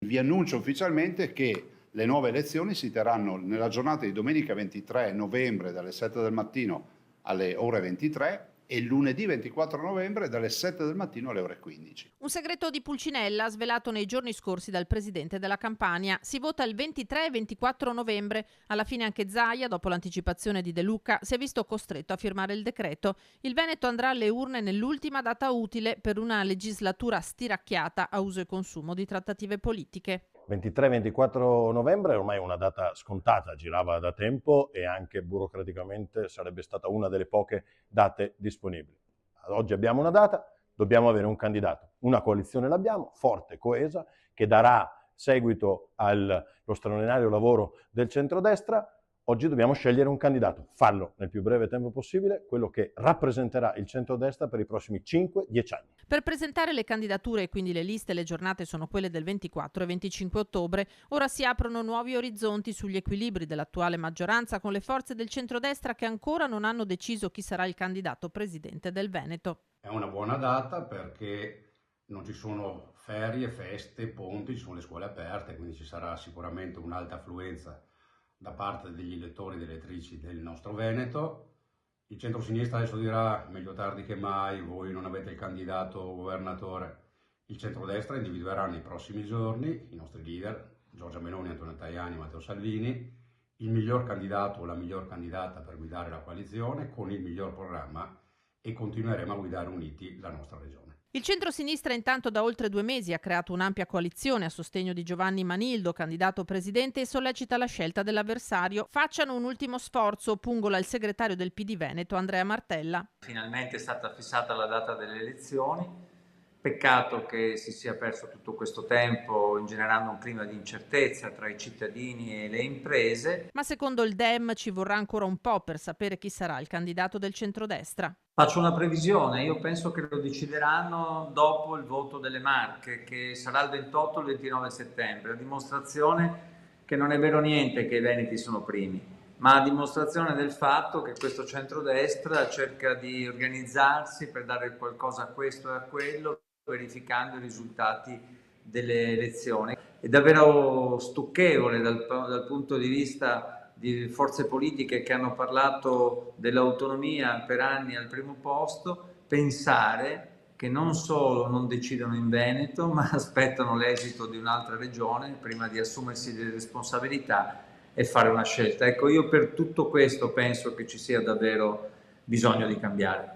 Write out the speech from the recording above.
Vi annuncio ufficialmente che le nuove elezioni si terranno nella giornata di domenica 23 novembre dalle 7 del mattino alle ore 23 e lunedì 24 novembre dalle 7 del mattino alle ore 15. Un segreto di Pulcinella svelato nei giorni scorsi dal presidente della Campania. Si vota il 23 e 24 novembre. Alla fine anche Zaia, dopo l'anticipazione di De Luca, si è visto costretto a firmare il decreto. Il Veneto andrà alle urne nell'ultima data utile per una legislatura stiracchiata a uso e consumo di trattative politiche. 23-24 novembre è ormai una data scontata, girava da tempo e anche burocraticamente sarebbe stata una delle poche date disponibili. Ad oggi abbiamo una data, dobbiamo avere un candidato. Una coalizione l'abbiamo, forte, coesa, che darà seguito allo straordinario lavoro del centrodestra. Oggi dobbiamo scegliere un candidato, farlo nel più breve tempo possibile, quello che rappresenterà il centrodestra per i prossimi 5-10 anni. Per presentare le candidature e quindi le liste, le giornate sono quelle del 24 e 25 ottobre. Ora si aprono nuovi orizzonti sugli equilibri dell'attuale maggioranza con le forze del centrodestra che ancora non hanno deciso chi sarà il candidato presidente del Veneto. È una buona data perché non ci sono ferie, feste, ponti, ci sono le scuole aperte, quindi ci sarà sicuramente un'alta affluenza da parte degli elettori e delle elettrici del nostro Veneto. Il centro-sinistra adesso dirà meglio tardi che mai, voi non avete il candidato governatore. Il centrodestra individuerà nei prossimi giorni i nostri leader, Giorgia Meloni, Antonio Tajani, Matteo Salvini, il miglior candidato o la miglior candidata per guidare la coalizione con il miglior programma e continueremo a guidare uniti la nostra regione. Il centro-sinistra intanto da oltre 2 mesi ha creato un'ampia coalizione a sostegno di Giovanni Manildo, candidato presidente, e sollecita la scelta dell'avversario. Facciano un ultimo sforzo, pungola il segretario del PD Veneto, Andrea Martella. Finalmente è stata fissata la data delle elezioni. Peccato che si sia perso tutto questo tempo ingenerando un clima di incertezza tra i cittadini e le imprese. Ma secondo il Dem ci vorrà ancora un po' per sapere chi sarà il candidato del centrodestra. Faccio una previsione, io penso che lo decideranno dopo il voto delle Marche, che sarà il 28 o il 29 settembre, a dimostrazione che non è vero niente che i veneti sono primi, ma a dimostrazione del fatto che questo centrodestra cerca di organizzarsi per dare qualcosa a questo e a quello, verificando i risultati delle elezioni. È davvero stucchevole dal punto di vista di forze politiche che hanno parlato dell'autonomia per anni al primo posto, pensare che non solo non decidono in Veneto, ma aspettano l'esito di un'altra regione prima di assumersi le responsabilità e fare una scelta. Ecco, io per tutto questo penso che ci sia davvero bisogno di cambiare.